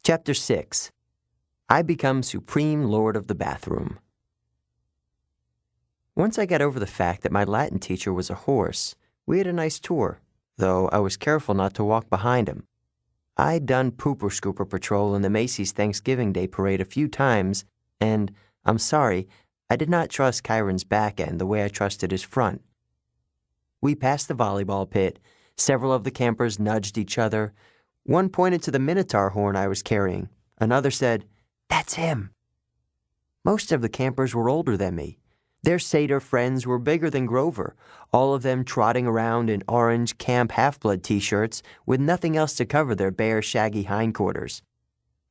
Chapter 6. I Become Supreme Lord of the Bathroom. Once I got over the fact that my Latin teacher was a horse, we had a nice tour, though I was careful not to walk behind him. I'd done Pooper Scooper Patrol in the Macy's Thanksgiving Day Parade a few times, and, I'm sorry, I did not trust Kyron's back end the way I trusted his front. We passed the volleyball pit. Several of the campers nudged each other. One pointed to the Minotaur horn I was carrying. Another said, "That's him." Most of the campers were older than me. Their satyr friends were bigger than Grover, all of them trotting around in orange Camp Half-Blood t-shirts with nothing else to cover their bare, shaggy hindquarters.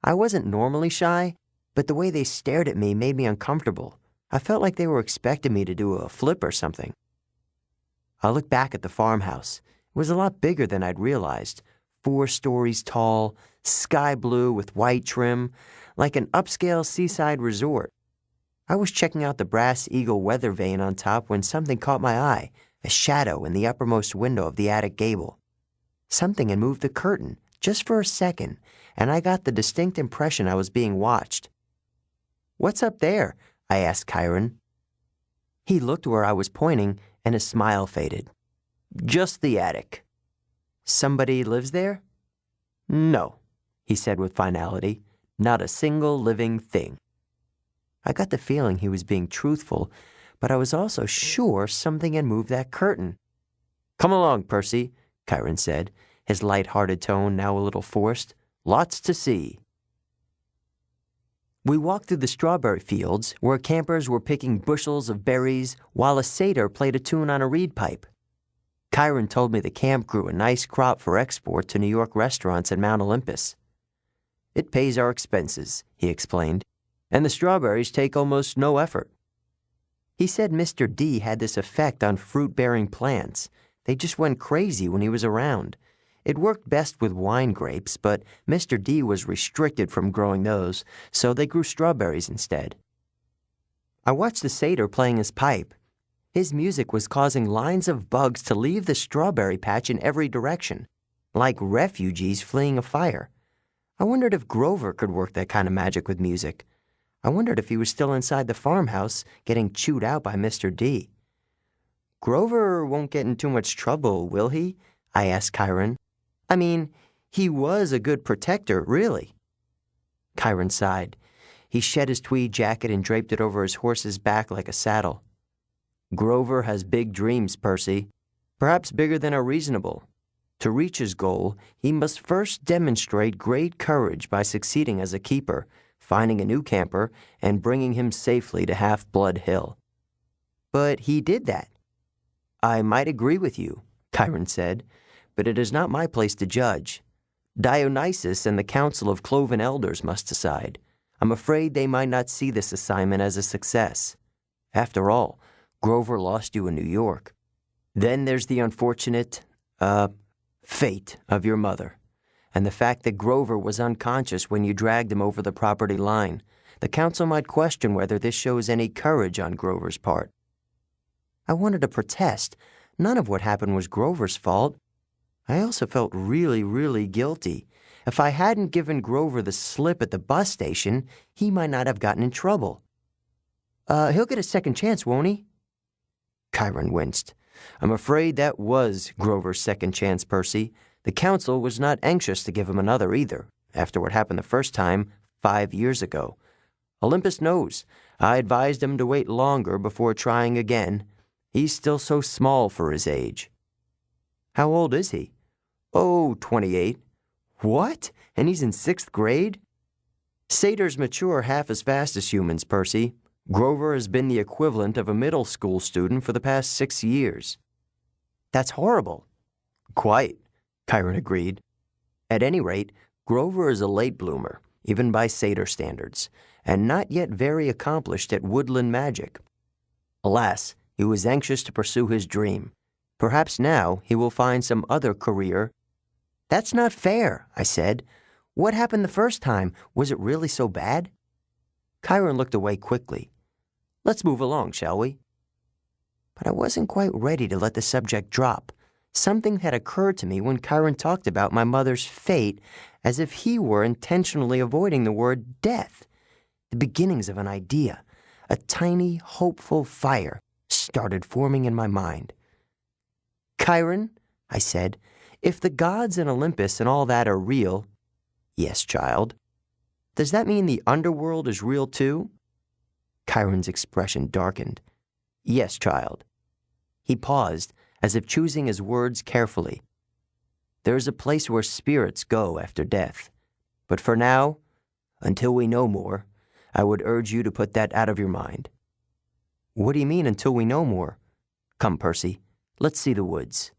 I wasn't normally shy, but the way they stared at me made me uncomfortable. I felt like they were expecting me to do a flip or something. I looked back at the farmhouse. It was a lot bigger than I'd realized. 4 stories tall, sky blue with white trim, like an upscale seaside resort. I was checking out the brass eagle weather vane on top when something caught my eye, a shadow in the uppermost window of the attic gable. Something had moved the curtain, just for a second, and I got the distinct impression I was being watched. "What's up there?" I asked Kyron. He looked where I was pointing, and his smile faded. "Just the attic." "Somebody lives there?" "No," he said with finality. "Not a single living thing." I got the feeling he was being truthful, but I was also sure something had moved that curtain. "Come along, Percy," Kyron said, his light-hearted tone now a little forced. "Lots to see." We walked through the strawberry fields, where campers were picking bushels of berries, while a satyr played a tune on a reed pipe. Kyron told me the camp grew a nice crop for export to New York restaurants at Mount Olympus. "It pays our expenses," he explained, "and the strawberries take almost no effort." He said Mr. D had this effect on fruit-bearing plants. They just went crazy when he was around. It worked best with wine grapes, but Mr. D was restricted from growing those, so they grew strawberries instead. I watched the satyr playing his pipe. His music was causing lines of bugs to leave the strawberry patch in every direction, like refugees fleeing a fire. I wondered if Grover could work that kind of magic with music. I wondered if he was still inside the farmhouse, getting chewed out by Mr. D. "Grover won't get in too much trouble, will he?" I asked Kyron. "I mean, he was a good protector, really." Kyron sighed. He shed his tweed jacket and draped it over his horse's back like a saddle. "Grover has big dreams, Percy, perhaps bigger than are reasonable. To reach his goal, he must first demonstrate great courage by succeeding as a keeper, finding a new camper, and bringing him safely to Half-Blood Hill." "But he did that." "I might agree with you," Kyron said, "but it is not my place to judge. Dionysus and the Council of Cloven Elders must decide. I'm afraid they might not see this assignment as a success. After all, Grover lost you in New York. Then there's the unfortunate, fate of your mother, and the fact that Grover was unconscious when you dragged him over the property line. The council might question whether this shows any courage on Grover's part." I wanted to protest. None of what happened was Grover's fault. I also felt really, really guilty. If I hadn't given Grover the slip at the bus station, he might not have gotten in trouble. He'll get a second chance, won't he?" Kyron winced. "I'm afraid that was Grover's second chance, Percy. The council was not anxious to give him another either, after what happened the first time, 5 years ago. Olympus knows. I advised him to wait longer before trying again. He's still so small for his age." "How old is he?" "Oh, 28. "What? And he's in 6th grade?" "Satyrs mature half as fast as humans, Percy. Grover has been the equivalent of a middle school student for the past 6 years. "That's horrible." "Quite," Kyron agreed. "At any rate, Grover is a late bloomer, even by satyr standards, and not yet very accomplished at woodland magic. Alas, he was anxious to pursue his dream. Perhaps now he will find some other career." "That's not fair," I said. "What happened the first time? Was it really so bad?" Kyron looked away quickly. "Let's move along, shall we?" But I wasn't quite ready to let the subject drop. Something had occurred to me when Chiron talked about my mother's fate as if he were intentionally avoiding the word death. The beginnings of an idea, a tiny, hopeful fire, started forming in my mind. Chiron, I said, if the gods and Olympus and all that are real, yes, child. Does that mean the underworld is real too? Chiron's expression darkened. Yes, child. He paused, as if choosing his words carefully. There's a place where spirits go after death. But for now, until we know more, I would urge you to put that out of your mind. What do you mean, until we know more? Come, Percy, let's see the woods.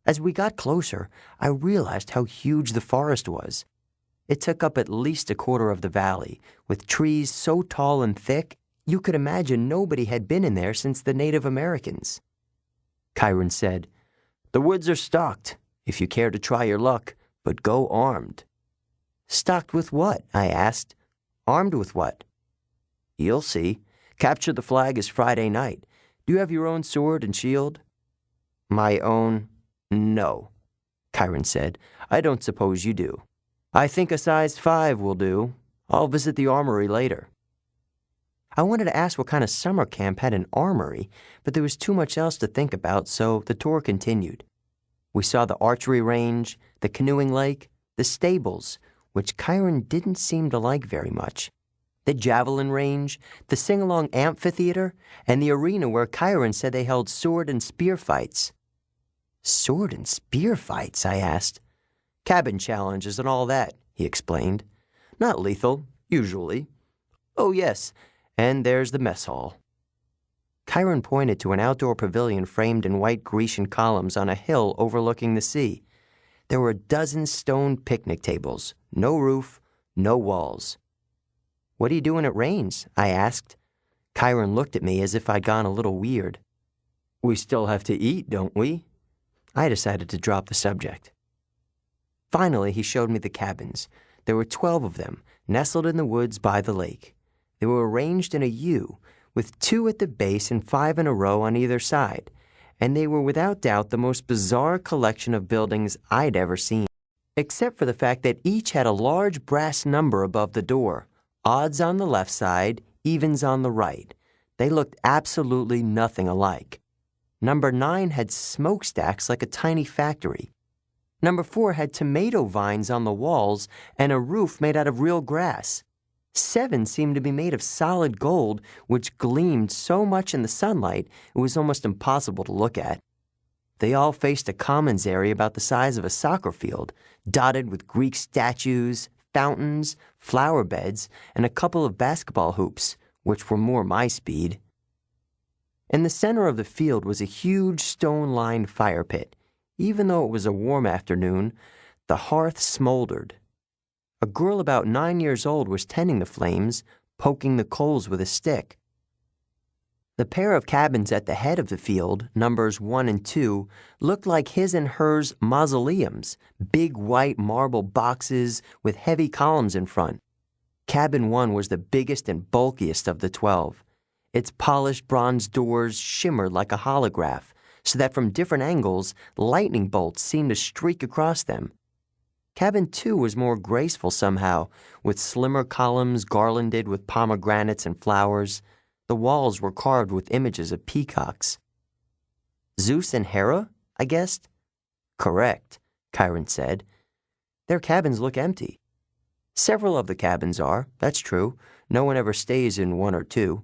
As we got closer, I realized how huge the forest was. It took up at least a quarter of the valley, with trees so tall and thick, you could imagine nobody had been in there since the Native Americans. Chiron said, The woods are stocked, if you care to try your luck, but go armed. Stocked with what? I asked. Armed with what? You'll see. Capture the flag is Friday night. Do you have your own sword and shield? My own? No, Chiron said. I don't suppose you do. I think a size 5 will do. I'll visit the armory later. I wanted to ask what kind of summer camp had an armory, but there was too much else to think about, so the tour continued. We saw the archery range, the canoeing lake, the stables, which Chiron didn't seem to like very much, the javelin range, the sing-along amphitheater, and the arena where Chiron said they held sword and spear fights. Sword and spear fights? I asked. Cabin challenges and all that, he explained. Not lethal, usually. Oh, yes, and there's the mess hall. Chiron pointed to an outdoor pavilion framed in white Grecian columns on a hill overlooking the sea. There were a dozen stone picnic tables, no roof, no walls. What do you do when it rains? I asked. Chiron looked at me as if I'd gone a little weird. We still have to eat, don't we? I decided to drop the subject. Finally, he showed me the cabins. There were 12 of them, nestled in the woods by the lake. They were arranged in a U, with 2 at the base and 5 in a row on either side, and they were without doubt the most bizarre collection of buildings I'd ever seen, except for the fact that each had a large brass number above the door, odds on the left side, evens on the right. They looked absolutely nothing alike. Number 9 had smokestacks like a tiny factory. Number 4 had tomato vines on the walls and a roof made out of real grass. 7 seemed to be made of solid gold, which gleamed so much in the sunlight it was almost impossible to look at. They all faced a commons area about the size of a soccer field, dotted with Greek statues, fountains, flower beds, and a couple of basketball hoops, which were more my speed. In the center of the field was a huge stone-lined fire pit. Even though it was a warm afternoon, the hearth smoldered. A girl about 9 years old was tending the flames, poking the coals with a stick. The pair of cabins at the head of the field, numbers 1 and 2, looked like his and hers mausoleums, big white marble boxes with heavy columns in front. Cabin 1 was the biggest and bulkiest of the 12. Its polished bronze doors shimmered like a holograph, so that from different angles, lightning bolts seemed to streak across them. Cabin 2 was more graceful somehow, with slimmer columns garlanded with pomegranates and flowers. The walls were carved with images of peacocks. Zeus and Hera, I guessed? Correct, Chiron said. Their cabins look empty. Several of the cabins are, that's true. No one ever stays in 1 or 2.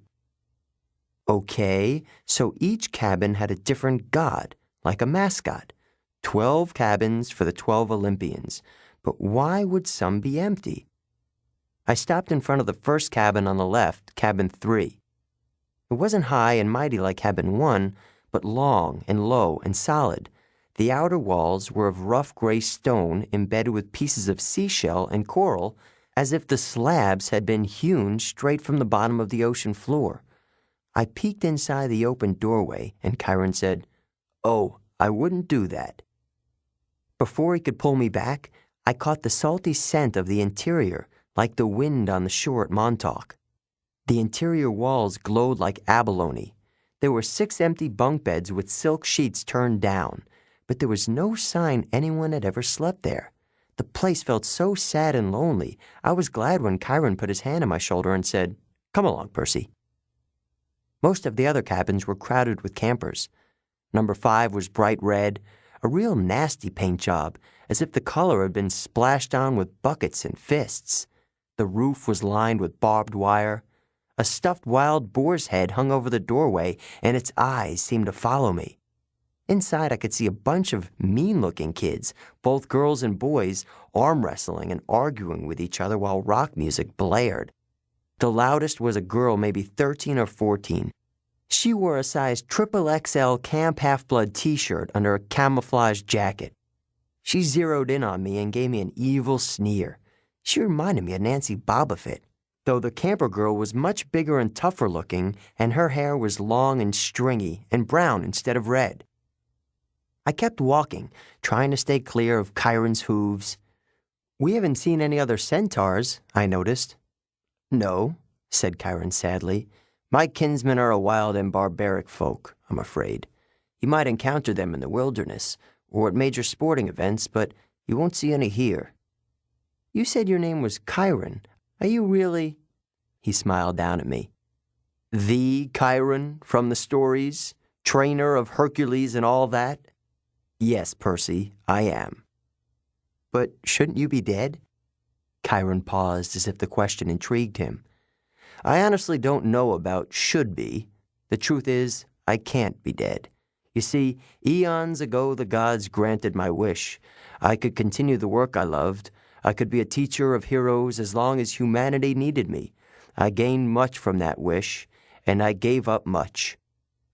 Okay, so each cabin had a different god, like a mascot. 12 cabins for the 12 Olympians. But why would some be empty? I stopped in front of the first cabin on the left, cabin 3. It wasn't high and mighty like cabin 1, but long and low and solid. The outer walls were of rough gray stone embedded with pieces of seashell and coral, as if the slabs had been hewn straight from the bottom of the ocean floor. I peeked inside the open doorway, and Chiron said, "Oh, I wouldn't do that." Before he could pull me back, I caught the salty scent of the interior, like the wind on the shore at Montauk. The interior walls glowed like abalone. There were 6 empty bunk beds with silk sheets turned down, but there was no sign anyone had ever slept there. The place felt so sad and lonely, I was glad when Chiron put his hand on my shoulder and said, "Come along, Percy." Most of the other cabins were crowded with campers. Number 5 was bright red, a real nasty paint job, as if the color had been splashed on with buckets and fists. The roof was lined with barbed wire. A stuffed wild boar's head hung over the doorway, and its eyes seemed to follow me. Inside, I could see a bunch of mean-looking kids, both girls and boys, arm wrestling and arguing with each other while rock music blared. The loudest was a girl, maybe 13 or 14. She wore a size XXL Camp Half-Blood t-shirt under a camouflage jacket. She zeroed in on me and gave me an evil sneer. She reminded me of Nancy Bobofit, though the camper girl was much bigger and tougher looking, and her hair was long and stringy and brown instead of red. I kept walking, trying to stay clear of Chiron's hooves. "We haven't seen any other centaurs," I noticed. "No," said Chiron sadly. "My kinsmen are a wild and barbaric folk, I'm afraid. You might encounter them in the wilderness or at major sporting events, but you won't see any here." "You said your name was Chiron. Are you really—" He smiled down at me. "The Chiron from the stories? Trainer of Hercules and all that? Yes, Percy, I am." "But shouldn't you be dead?" Chiron paused as if the question intrigued him. "I honestly don't know about should be. The truth is, I can't be dead. You see, eons ago the gods granted my wish. I could continue the work I loved. I could be a teacher of heroes as long as humanity needed me. I gained much from that wish, and I gave up much.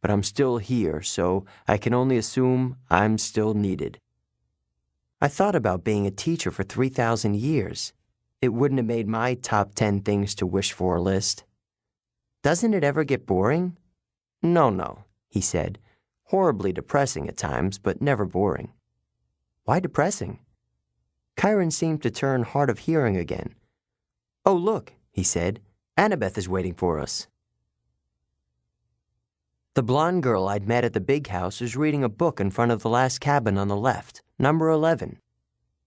But I'm still here, so I can only assume I'm still needed." I thought about being a teacher for 3,000 years. It wouldn't have made my top 10 things to wish for list. "Doesn't it ever get boring?" No, he said. "Horribly depressing at times, but never boring." "Why depressing?" Chiron seemed to turn hard of hearing again. "Oh, look," he said. "Annabeth is waiting for us." The blonde girl I'd met at the big house was reading a book in front of the last cabin on the left, number 11.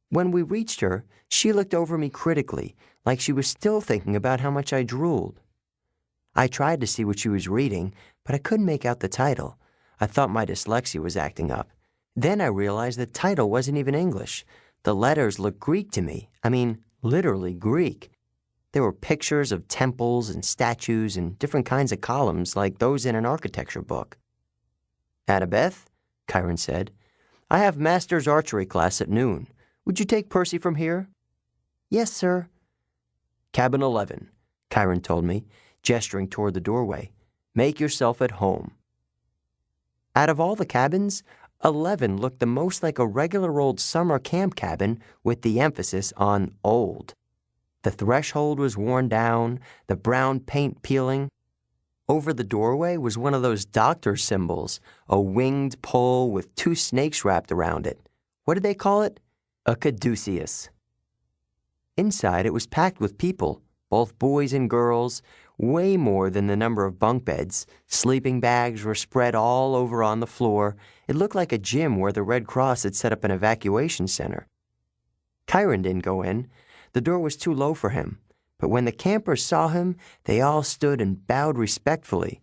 When we reached her, she looked over me critically, like she was still thinking about how much I drooled. I tried to see what she was reading, but I couldn't make out the title. I thought my dyslexia was acting up. Then I realized the title wasn't even English. The letters looked Greek to me. I mean, literally Greek. There were pictures of temples and statues and different kinds of columns like those in an architecture book. "Annabeth," Chiron said, "I have master's archery class at noon. Would you take Percy from here?" "Yes, sir." "Cabin 11, Chiron told me, gesturing toward the doorway. "Make yourself at home." Out of all the cabins, 11 looked the most like a regular old summer camp cabin with the emphasis on old. The threshold was worn down, the brown paint peeling. Over the doorway was one of those doctor symbols, a winged pole with 2 snakes wrapped around it. What did they call it? A caduceus. Inside, it was packed with people, both boys and girls, way more than the number of bunk beds. Sleeping bags were spread all over on the floor. It looked like a gym where the Red Cross had set up an evacuation center. Chiron didn't go in. The door was too low for him. But when the campers saw him, they all stood and bowed respectfully.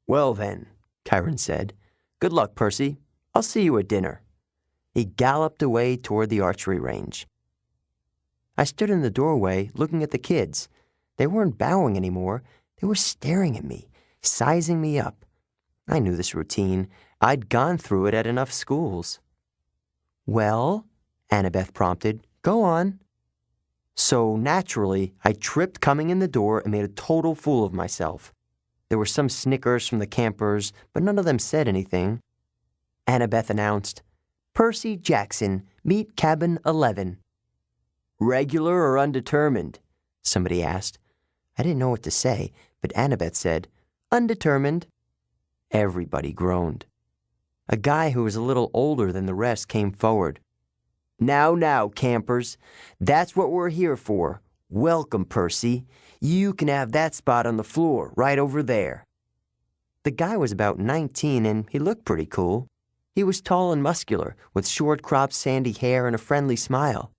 "Well then," Chiron said, "good luck, Percy. I'll see you at dinner." He galloped away toward the archery range. I stood in the doorway looking at the kids. They weren't bowing anymore. They were staring at me, sizing me up. I knew this routine. I'd gone through it at enough schools. "Well," Annabeth prompted, "go on." So naturally, I tripped coming in the door and made a total fool of myself. There were some snickers from the campers, but none of them said anything. Annabeth announced, "Percy Jackson, meet cabin 11. "Regular or undetermined?" somebody asked. I didn't know what to say, but Annabeth said, "Undetermined." Everybody groaned. A guy who was a little older than the rest came forward. Now, campers, that's what we're here for. Welcome, Percy. You can have that spot on the floor right over there." The guy was about 19 and he looked pretty cool. He was tall and muscular, with short-cropped sandy hair and a friendly smile.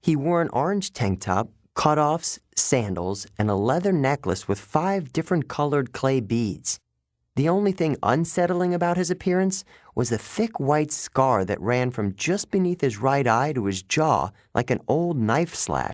He wore an orange tank top, cutoffs, sandals, and a leather necklace with 5 different colored clay beads. The only thing unsettling about his appearance was a thick white scar that ran from just beneath his right eye to his jaw like an old knife slash.